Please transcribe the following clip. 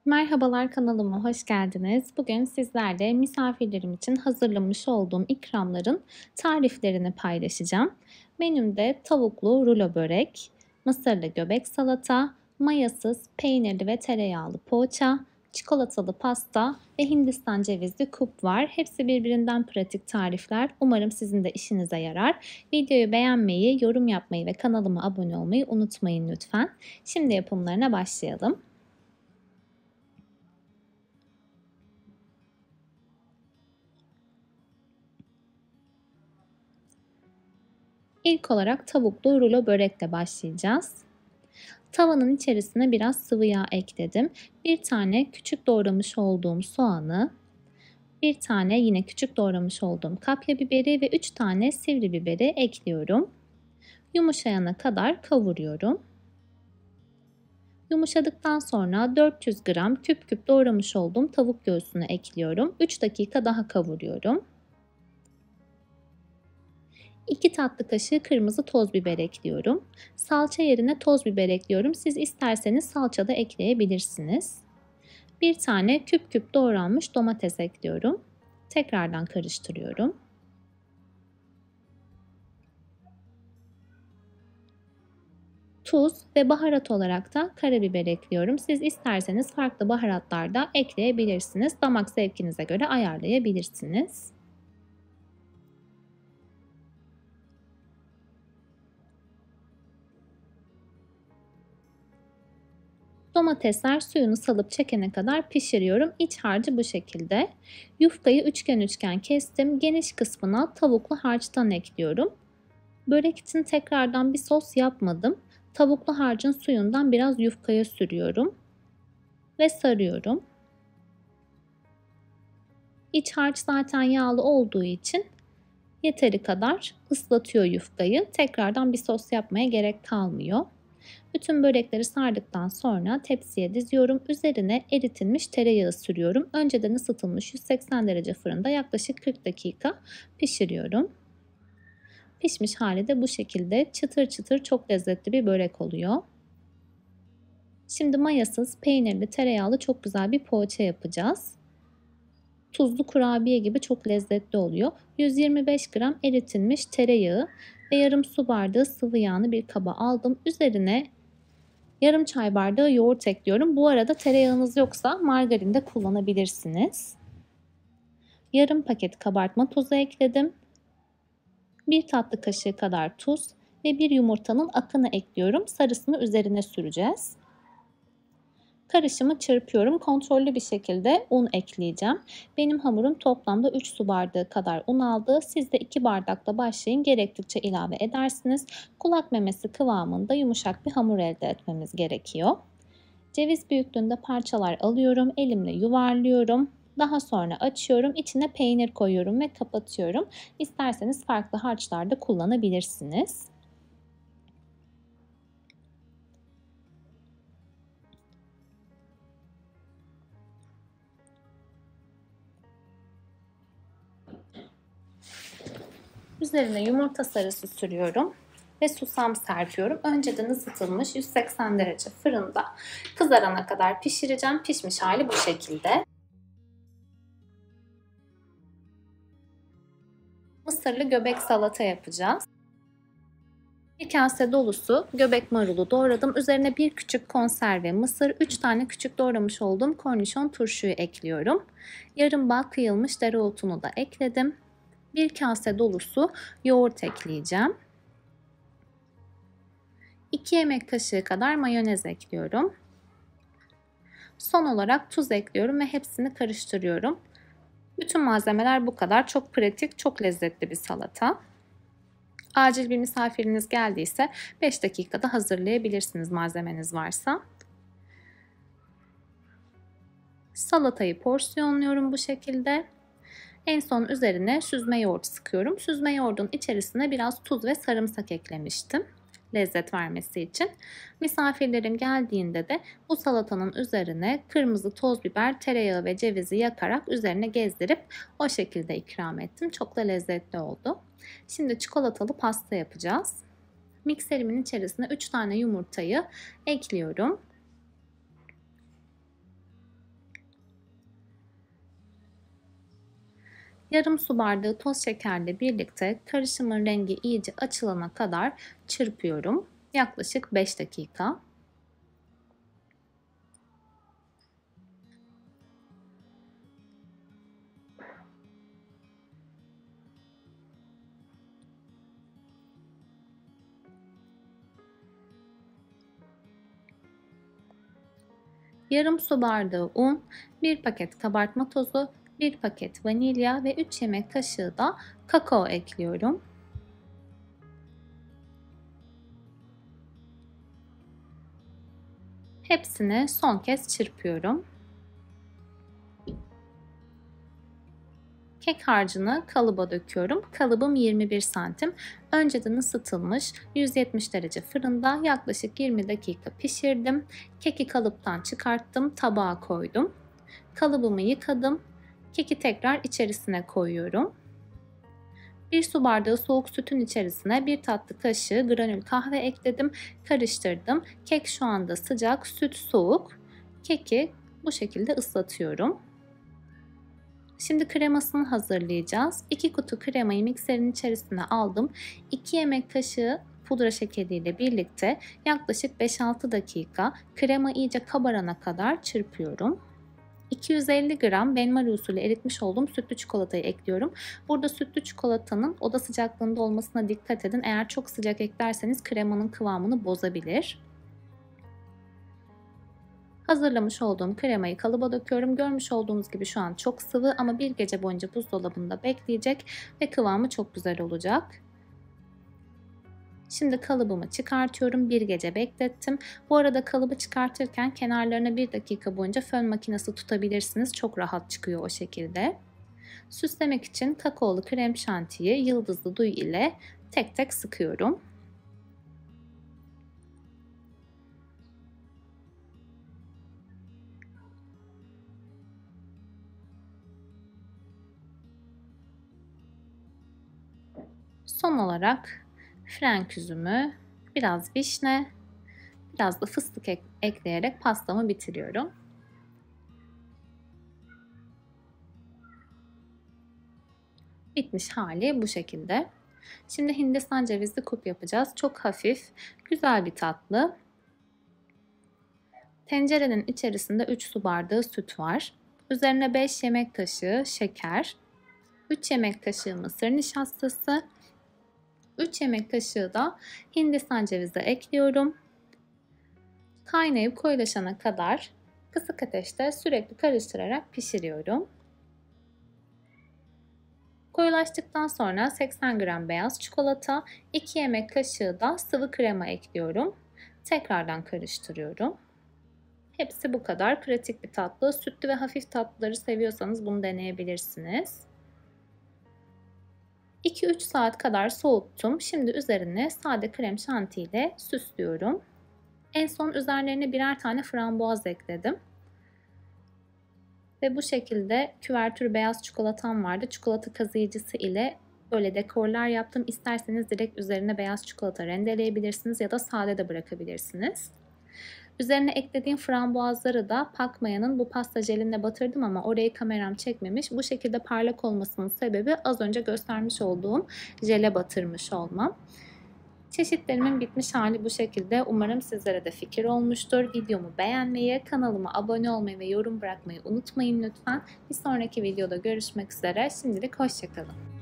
Merhabalar, kanalıma hoş geldiniz. Bugün sizlerle misafirlerim için hazırlamış olduğum ikramların tariflerini paylaşacağım. Menümde tavuklu rulo börek, mısırlı göbek salata, mayasız peynirli ve tereyağlı poğaça, çikolatalı pasta ve Hindistan cevizli kup var. Hepsi birbirinden pratik tarifler. Umarım sizin de işinize yarar. Videoyu beğenmeyi, yorum yapmayı ve kanalıma abone olmayı unutmayın lütfen. Şimdi yapımlarına başlayalım. İlk olarak tavuklu rulo börekle başlayacağız. Tavanın içerisine biraz sıvı yağ ekledim. Bir tane küçük doğramış olduğum soğanı, bir tane yine küçük doğramış olduğum kapya biberi ve 3 tane sivri biberi ekliyorum. Yumuşayana kadar kavuruyorum. Yumuşadıktan sonra 400 gram küp küp doğramış olduğum tavuk göğsünü ekliyorum. 3 dakika daha kavuruyorum. 2 tatlı kaşığı kırmızı toz biber ekliyorum. Salça yerine toz biber ekliyorum. Siz isterseniz salça da ekleyebilirsiniz. Bir tane küp küp doğranmış domates ekliyorum. Tekrardan karıştırıyorum. Tuz ve baharat olarak da karabiber ekliyorum. Siz isterseniz farklı baharatlar da ekleyebilirsiniz. Damak zevkinize göre ayarlayabilirsiniz. Domatesler suyunu salıp çekene kadar pişiriyorum. İç harcı bu şekilde. Yufkayı üçgen üçgen kestim. Geniş kısmına tavuklu harçtan ekliyorum. Börek için tekrardan bir sos yapmadım. Tavuklu harcın suyundan biraz yufkaya sürüyorum ve sarıyorum. İç harç zaten yağlı olduğu için yeteri kadar ıslatıyor yufkayı. Tekrardan bir sos yapmaya gerek kalmıyor. Bütün börekleri sardıktan sonra tepsiye diziyorum. Üzerine eritilmiş tereyağı sürüyorum. Önceden ısıtılmış 180 derece fırında yaklaşık 40 dakika pişiriyorum. Pişmiş hali de bu şekilde çıtır çıtır çok lezzetli bir börek oluyor. Şimdi mayasız, peynirli, tereyağlı çok güzel bir poğaça yapacağız. Tuzlu kurabiye gibi çok lezzetli oluyor. 125 gram eritilmiş tereyağı ve yarım su bardağı sıvı yağını bir kaba aldım. Üzerine yarım çay bardağı yoğurt ekliyorum. Bu arada tereyağınız yoksa margarin de kullanabilirsiniz. Yarım paket kabartma tozu ekledim. Bir tatlı kaşığı kadar tuz ve bir yumurtanın akını ekliyorum. Sarısını üzerine süreceğiz. Karışımı çırpıyorum. Kontrollü bir şekilde un ekleyeceğim. Benim hamurum toplamda 3 su bardağı kadar un aldı. Siz de 2 bardakla başlayın. Gerektikçe ilave edersiniz. Kulak memesi kıvamında yumuşak bir hamur elde etmemiz gerekiyor. Ceviz büyüklüğünde parçalar alıyorum. Elimle yuvarlıyorum. Daha sonra açıyorum. İçine peynir koyuyorum ve kapatıyorum. İsterseniz farklı harçlar da kullanabilirsiniz. Üzerine yumurta sarısı sürüyorum ve susam serpiyorum. Önceden ısıtılmış 180 derece fırında kızarana kadar pişireceğim. Pişmiş hali bu şekilde. Mısırlı göbek salata yapacağız. Bir kase dolusu göbek marulu doğradım. Üzerine bir küçük konserve mısır, 3 tane küçük doğramış olduğum kornişon turşuyu ekliyorum. Yarım bağ kıyılmış dereotunu da ekledim. Bir kase dolusu yoğurt ekleyeceğim. 2 yemek kaşığı kadar mayonez ekliyorum. Son olarak tuz ekliyorum ve hepsini karıştırıyorum. Bütün malzemeler bu kadar. Çok pratik, çok lezzetli bir salata. Acil bir misafiriniz geldiyse 5 dakikada hazırlayabilirsiniz malzemeniz varsa. Salatayı porsiyonluyorum bu şekilde. En son üzerine süzme yoğurt sıkıyorum. Süzme yoğurdun içerisine biraz tuz ve sarımsak eklemiştim lezzet vermesi için. Misafirlerim geldiğinde de bu salatanın üzerine kırmızı toz biber, tereyağı ve cevizi yakarak üzerine gezdirip o şekilde ikram ettim. Çok da lezzetli oldu. Şimdi çikolatalı pasta yapacağız. Mikserimin içerisine 3 tane yumurtayı ekliyorum. Yarım su bardağı toz şekerle birlikte karışımın rengi iyice açılana kadar çırpıyorum. Yaklaşık 5 dakika. Yarım su bardağı un, 1 paket kabartma tozu, 1 paket vanilya ve 3 yemek kaşığı da kakao ekliyorum. Hepsini son kez çırpıyorum. Kek harcını kalıba döküyorum. Kalıbım 21 santim. Önceden ısıtılmış 170 derece fırında yaklaşık 20 dakika pişirdim. Keki kalıptan çıkarttım, tabağa koydum. Kalıbımı yıkadım. Keki tekrar içerisine koyuyorum. 1 su bardağı soğuk sütün içerisine 1 tatlı kaşığı granül kahve ekledim. Karıştırdım. Kek şu anda sıcak, süt soğuk. Keki bu şekilde ıslatıyorum. Şimdi kremasını hazırlayacağız. 2 kutu kremayı mikserin içerisine aldım. 2 yemek kaşığı pudra şekeriyle birlikte yaklaşık 5-6 dakika krema iyice kabarana kadar çırpıyorum. 250 gram benmari usulü eritmiş olduğum sütlü çikolatayı ekliyorum. Burada sütlü çikolatanın oda sıcaklığında olmasına dikkat edin. Eğer çok sıcak eklerseniz kremanın kıvamını bozabilir. Hazırlamış olduğum kremayı kalıba döküyorum. Görmüş olduğunuz gibi şu an çok sıvı ama bir gece boyunca buzdolabında bekleyecek ve kıvamı çok güzel olacak. Şimdi kalıbımı çıkartıyorum. Bir gece beklettim. Bu arada kalıbı çıkartırken kenarlarına 1 dakika boyunca fön makinesi tutabilirsiniz. Çok rahat çıkıyor o şekilde. Süslemek için kakaolu krem şantiyi yıldızlı duy ile tek tek sıkıyorum. Son olarak frenk üzümü, biraz vişne, biraz da fıstık ekleyerek pastamı bitiriyorum. Bitmiş hali bu şekilde. Şimdi Hindistan cevizli kup yapacağız. Çok hafif, güzel bir tatlı. Tencerenin içerisinde 3 su bardağı süt var. Üzerine 5 yemek kaşığı şeker, 3 yemek kaşığı mısır nişastası, 3 yemek kaşığı da Hindistan cevizi ekliyorum. Kaynayıp koyulaşana kadar kısık ateşte sürekli karıştırarak pişiriyorum. Koyulaştıktan sonra 80 gram beyaz çikolata, 2 yemek kaşığı da sıvı krema ekliyorum. Tekrardan karıştırıyorum. Hepsi bu kadar. Pratik bir tatlı. Sütlü ve hafif tatlıları seviyorsanız bunu deneyebilirsiniz. 2-3 saat kadar soğuttum. Şimdi üzerine sade krem şanti ile süslüyorum. En son üzerlerine birer tane frambuaz ekledim. Ve bu şekilde küvertür beyaz çikolatam vardı. Çikolata kazıyıcısı ile böyle dekorlar yaptım. İsterseniz direkt üzerine beyaz çikolata rendeleyebilirsiniz ya da sade de bırakabilirsiniz. Üzerine eklediğim frambuazları da Pakmaya'nın bu pasta jeline batırdım ama orayı kameram çekmemiş. Bu şekilde parlak olmasının sebebi az önce göstermiş olduğum jele batırmış olmam. Çeşitlerimin bitmiş hali bu şekilde. Umarım sizlere de fikir olmuştur. Videomu beğenmeyi, kanalıma abone olmayı ve yorum bırakmayı unutmayın lütfen. Bir sonraki videoda görüşmek üzere. Şimdilik hoşça kalın.